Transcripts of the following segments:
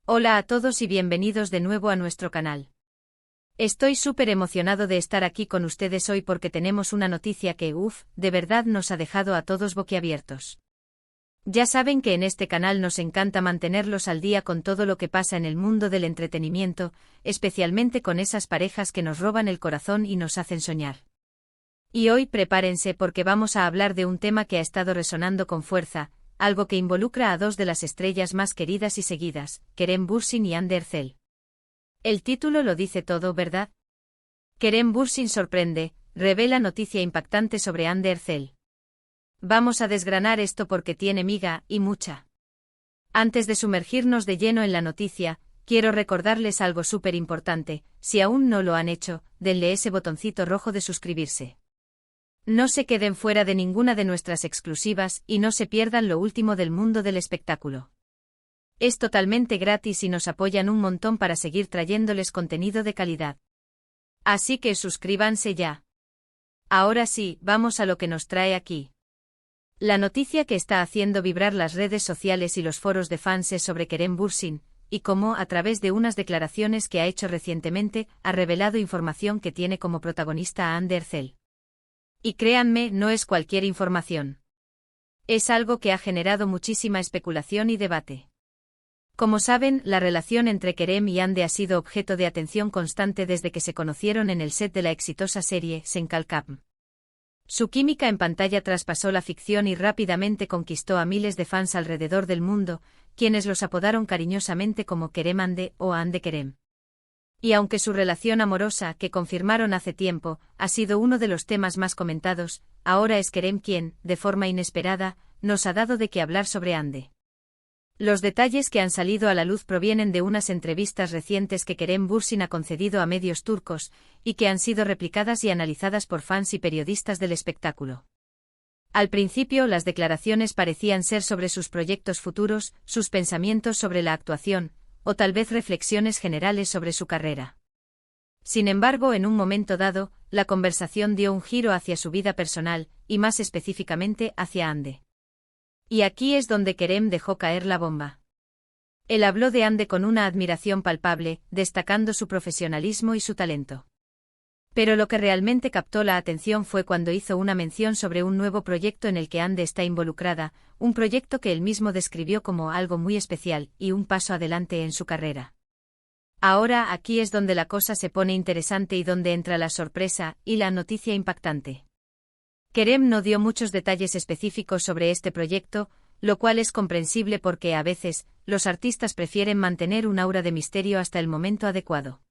Hola a todos y bienvenidos de nuevo a nuestro canal. Estoy súper emocionado de estar aquí con ustedes hoy porque tenemos una noticia que, de verdad nos ha dejado a todos boquiabiertos. Ya saben que en este canal nos encanta mantenerlos al día con todo lo que pasa en el mundo del entretenimiento, especialmente con esas parejas que nos roban el corazón y nos hacen soñar. Y hoy prepárense porque vamos a hablar de un tema que ha estado resonando con fuerza, algo que involucra a dos de las estrellas más queridas y seguidas, Kerem Bürsin y Hande Erçel. El título lo dice todo, ¿verdad? Kerem Bürsin sorprende, revela noticia impactante sobre Hande Erçel. Vamos a desgranar esto porque tiene miga, y mucha. Antes de sumergirnos de lleno en la noticia, quiero recordarles algo súper importante: si aún no lo han hecho, denle ese botoncito rojo de suscribirse. No se queden fuera de ninguna de nuestras exclusivas y no se pierdan lo último del mundo del espectáculo. Es totalmente gratis y nos apoyan un montón para seguir trayéndoles contenido de calidad. Así que suscríbanse ya. Ahora sí, vamos a lo que nos trae aquí. La noticia que está haciendo vibrar las redes sociales y los foros de fans es sobre Kerem Bürsin, y cómo, a través de unas declaraciones que ha hecho recientemente, ha revelado información que tiene como protagonista a Hande Erçel. Y créanme, no es cualquier información. Es algo que ha generado muchísima especulación y debate. Como saben, la relación entre Kerem y Hande ha sido objeto de atención constante desde que se conocieron en el set de la exitosa serie Sen Kalkam. Su química en pantalla traspasó la ficción y rápidamente conquistó a miles de fans alrededor del mundo, quienes los apodaron cariñosamente como Kerem Hande o Hande Kerem. Y aunque su relación amorosa, que confirmaron hace tiempo, ha sido uno de los temas más comentados, ahora es Kerem quien, de forma inesperada, nos ha dado de qué hablar sobre Hande. Los detalles que han salido a la luz provienen de unas entrevistas recientes que Kerem Bürsin ha concedido a medios turcos, y que han sido replicadas y analizadas por fans y periodistas del espectáculo. Al principio las declaraciones parecían ser sobre sus proyectos futuros, sus pensamientos sobre la actuación, o tal vez reflexiones generales sobre su carrera. Sin embargo, en un momento dado, la conversación dio un giro hacia su vida personal, y más específicamente hacia Hande. Y aquí es donde Kerem dejó caer la bomba. Él habló de Hande con una admiración palpable, destacando su profesionalismo y su talento. Pero lo que realmente captó la atención fue cuando hizo una mención sobre un nuevo proyecto en el que Hande está involucrada, un proyecto que él mismo describió como algo muy especial y un paso adelante en su carrera. Ahora aquí es donde la cosa se pone interesante y donde entra la sorpresa y la noticia impactante. Kerem no dio muchos detalles específicos sobre este proyecto, lo cual es comprensible porque a veces, los artistas prefieren mantener un aura de misterio hasta el momento adecuado.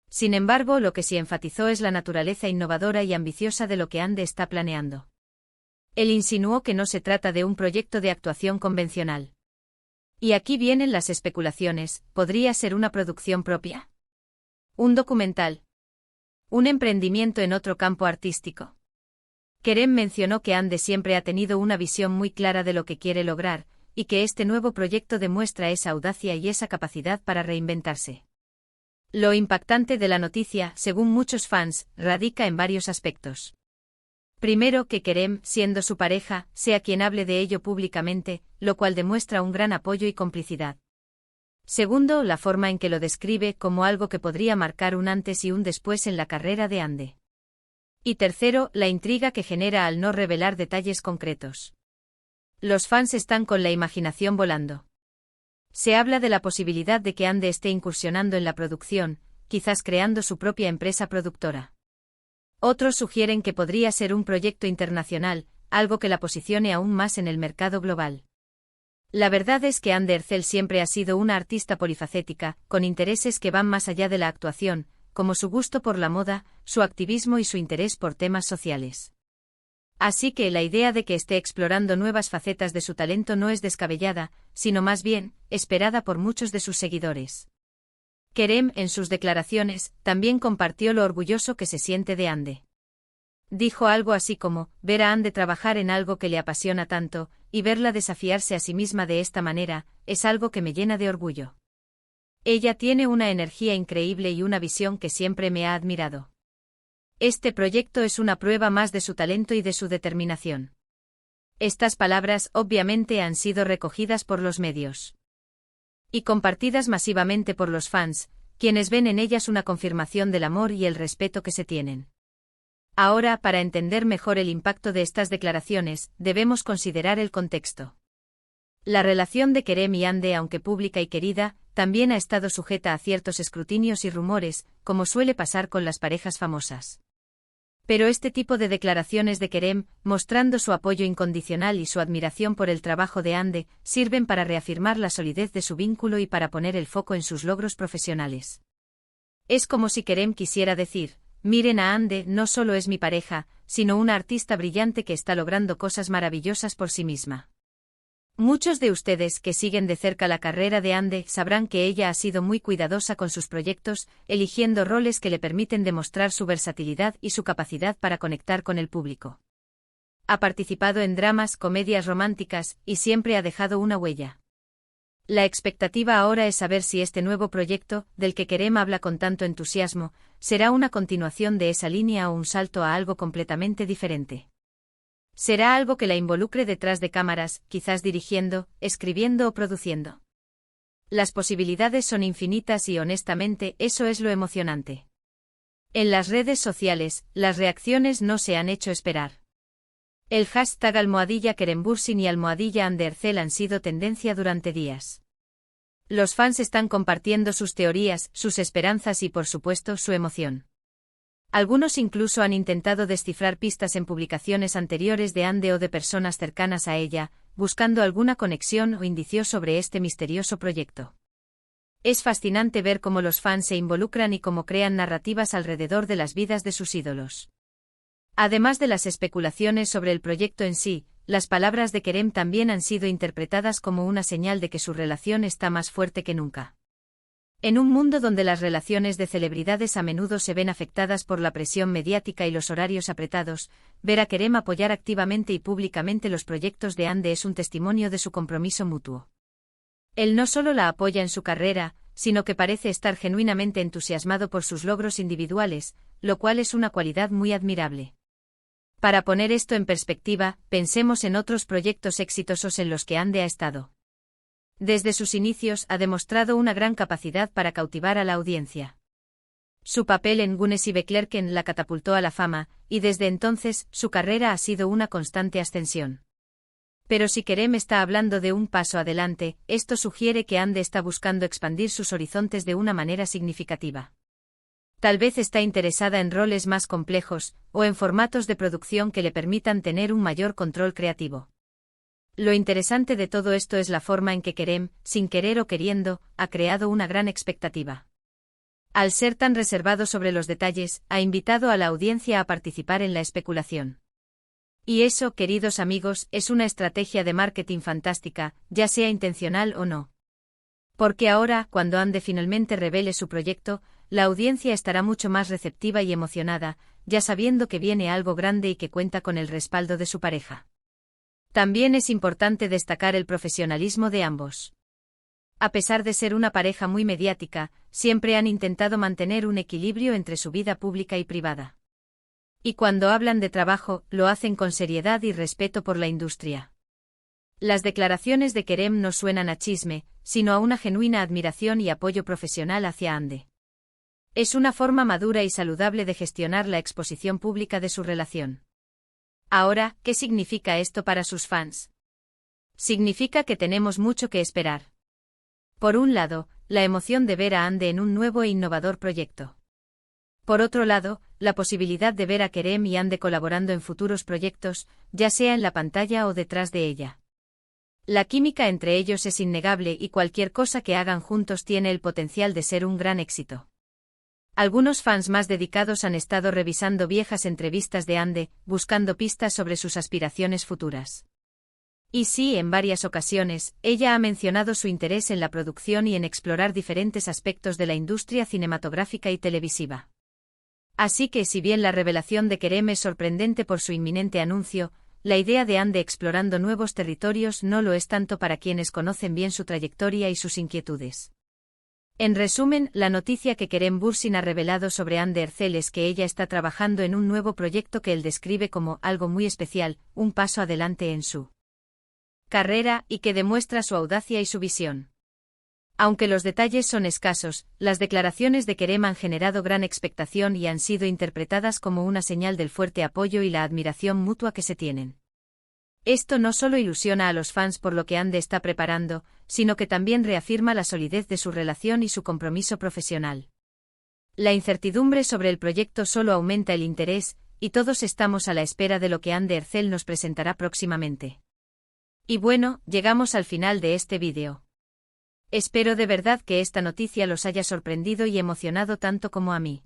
Sin embargo, lo que sí enfatizó es la naturaleza innovadora y ambiciosa de lo que Hande está planeando. Él insinuó que no se trata de un proyecto de actuación convencional. Y aquí vienen las especulaciones: ¿podría ser una producción propia? ¿Un documental? ¿Un emprendimiento en otro campo artístico? Kerem mencionó que Hande siempre ha tenido una visión muy clara de lo que quiere lograr, y que este nuevo proyecto demuestra esa audacia y esa capacidad para reinventarse. Lo impactante de la noticia, según muchos fans, radica en varios aspectos. Primero, que Kerem, siendo su pareja, sea quien hable de ello públicamente, lo cual demuestra un gran apoyo y complicidad. Segundo, la forma en que lo describe como algo que podría marcar un antes y un después en la carrera de Hande. Y tercero, la intriga que genera al no revelar detalles concretos. Los fans están con la imaginación volando. Se habla de la posibilidad de que Hande esté incursionando en la producción, quizás creando su propia empresa productora. Otros sugieren que podría ser un proyecto internacional, algo que la posicione aún más en el mercado global. La verdad es que Hande Erçel siempre ha sido una artista polifacética, con intereses que van más allá de la actuación, como su gusto por la moda, su activismo y su interés por temas sociales. Así que la idea de que esté explorando nuevas facetas de su talento no es descabellada, sino más bien, esperada por muchos de sus seguidores. Kerem, en sus declaraciones, también compartió lo orgulloso que se siente de Hande. Dijo algo así como: ver a Hande trabajar en algo que le apasiona tanto, y verla desafiarse a sí misma de esta manera, es algo que me llena de orgullo. Ella tiene una energía increíble y una visión que siempre me ha admirado. Este proyecto es una prueba más de su talento y de su determinación. Estas palabras obviamente han sido recogidas por los medios. Y compartidas masivamente por los fans, quienes ven en ellas una confirmación del amor y el respeto que se tienen. Ahora, para entender mejor el impacto de estas declaraciones, debemos considerar el contexto. La relación de Kerem y Hande, aunque pública y querida, también ha estado sujeta a ciertos escrutinios y rumores, como suele pasar con las parejas famosas. Pero este tipo de declaraciones de Kerem, mostrando su apoyo incondicional y su admiración por el trabajo de Hande, sirven para reafirmar la solidez de su vínculo y para poner el foco en sus logros profesionales. Es como si Kerem quisiera decir: miren a Hande, no solo es mi pareja, sino una artista brillante que está logrando cosas maravillosas por sí misma. Muchos de ustedes que siguen de cerca la carrera de Hande sabrán que ella ha sido muy cuidadosa con sus proyectos, eligiendo roles que le permiten demostrar su versatilidad y su capacidad para conectar con el público. Ha participado en dramas, comedias románticas, y siempre ha dejado una huella. La expectativa ahora es saber si este nuevo proyecto, del que Kerem habla con tanto entusiasmo, será una continuación de esa línea o un salto a algo completamente diferente. ¿Será algo que la involucre detrás de cámaras, quizás dirigiendo, escribiendo o produciendo? Las posibilidades son infinitas y honestamente eso es lo emocionante. En las redes sociales, las reacciones no se han hecho esperar. El hashtag #KeremBürsin y #Hande han sido tendencia durante días. Los fans están compartiendo sus teorías, sus esperanzas y por supuesto su emoción. Algunos incluso han intentado descifrar pistas en publicaciones anteriores de Hande o de personas cercanas a ella, buscando alguna conexión o indicio sobre este misterioso proyecto. Es fascinante ver cómo los fans se involucran y cómo crean narrativas alrededor de las vidas de sus ídolos. Además de las especulaciones sobre el proyecto en sí, las palabras de Kerem también han sido interpretadas como una señal de que su relación está más fuerte que nunca. En un mundo donde las relaciones de celebridades a menudo se ven afectadas por la presión mediática y los horarios apretados, ver a Kerem apoyar activamente y públicamente los proyectos de Hande es un testimonio de su compromiso mutuo. Él no solo la apoya en su carrera, sino que parece estar genuinamente entusiasmado por sus logros individuales, lo cual es una cualidad muy admirable. Para poner esto en perspectiva, pensemos en otros proyectos exitosos en los que Hande ha estado. Desde sus inicios ha demostrado una gran capacidad para cautivar a la audiencia. Su papel en Gunness y Beklerken la catapultó a la fama, y desde entonces su carrera ha sido una constante ascensión. Pero si Kerem está hablando de un paso adelante, esto sugiere que Hande está buscando expandir sus horizontes de una manera significativa. Tal vez está interesada en roles más complejos, o en formatos de producción que le permitan tener un mayor control creativo. Lo interesante de todo esto es la forma en que Kerem, sin querer o queriendo, ha creado una gran expectativa. Al ser tan reservado sobre los detalles, ha invitado a la audiencia a participar en la especulación. Y eso, queridos amigos, es una estrategia de marketing fantástica, ya sea intencional o no. Porque ahora, cuando Hande finalmente revele su proyecto, la audiencia estará mucho más receptiva y emocionada, ya sabiendo que viene algo grande y que cuenta con el respaldo de su pareja. También es importante destacar el profesionalismo de ambos. A pesar de ser una pareja muy mediática, siempre han intentado mantener un equilibrio entre su vida pública y privada. Y cuando hablan de trabajo, lo hacen con seriedad y respeto por la industria. Las declaraciones de Kerem no suenan a chisme, sino a una genuina admiración y apoyo profesional hacia Hande. Es una forma madura y saludable de gestionar la exposición pública de su relación. Ahora, ¿qué significa esto para sus fans? Significa que tenemos mucho que esperar. Por un lado, la emoción de ver a Hande en un nuevo e innovador proyecto. Por otro lado, la posibilidad de ver a Kerem y Hande colaborando en futuros proyectos, ya sea en la pantalla o detrás de ella. La química entre ellos es innegable y cualquier cosa que hagan juntos tiene el potencial de ser un gran éxito. Algunos fans más dedicados han estado revisando viejas entrevistas de Hande, buscando pistas sobre sus aspiraciones futuras. Y sí, en varias ocasiones, ella ha mencionado su interés en la producción y en explorar diferentes aspectos de la industria cinematográfica y televisiva. Así que si bien la revelación de Kerem es sorprendente por su inminente anuncio, la idea de Hande explorando nuevos territorios no lo es tanto para quienes conocen bien su trayectoria y sus inquietudes. En resumen, la noticia que Kerem Bürsin ha revelado sobre Hande Erçel es que ella está trabajando en un nuevo proyecto que él describe como algo muy especial, un paso adelante en su carrera y que demuestra su audacia y su visión. Aunque los detalles son escasos, las declaraciones de Kerem han generado gran expectación y han sido interpretadas como una señal del fuerte apoyo y la admiración mutua que se tienen. Esto no solo ilusiona a los fans por lo que Ande está preparando, sino que también reafirma la solidez de su relación y su compromiso profesional. La incertidumbre sobre el proyecto solo aumenta el interés, y todos estamos a la espera de lo que Ande Erçel nos presentará próximamente. Y bueno, llegamos al final de este vídeo. Espero de verdad que esta noticia los haya sorprendido y emocionado tanto como a mí.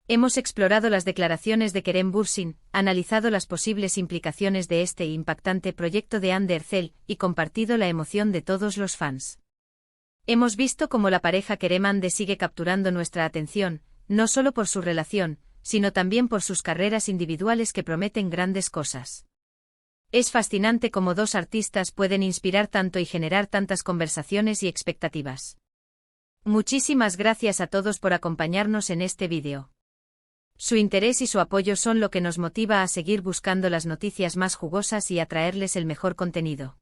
Hemos explorado las declaraciones de Kerem Bürsin, analizado las posibles implicaciones de este impactante proyecto de Ande Erçel y compartido la emoción de todos los fans. Hemos visto cómo la pareja Kerem-Ande sigue capturando nuestra atención, no solo por su relación, sino también por sus carreras individuales que prometen grandes cosas. Es fascinante cómo dos artistas pueden inspirar tanto y generar tantas conversaciones y expectativas. Muchísimas gracias a todos por acompañarnos en este vídeo. Su interés y su apoyo son lo que nos motiva a seguir buscando las noticias más jugosas y a traerles el mejor contenido.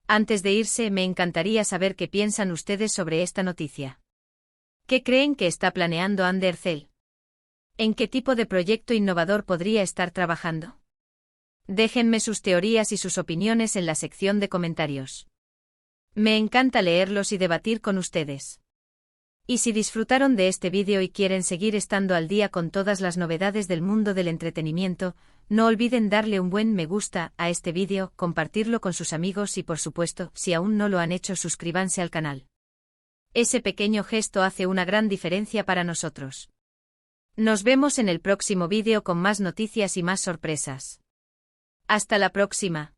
Antes de irse, me encantaría saber qué piensan ustedes sobre esta noticia. ¿Qué creen que está planeando Ande Erçel? ¿En qué tipo de proyecto innovador podría estar trabajando? Déjenme sus teorías y sus opiniones en la sección de comentarios. Me encanta leerlos y debatir con ustedes. Y si disfrutaron de este vídeo y quieren seguir estando al día con todas las novedades del mundo del entretenimiento, no olviden darle un buen me gusta a este vídeo, compartirlo con sus amigos y por supuesto, si aún no lo han hecho, suscríbanse al canal. Ese pequeño gesto hace una gran diferencia para nosotros. Nos vemos en el próximo vídeo con más noticias y más sorpresas. Hasta la próxima.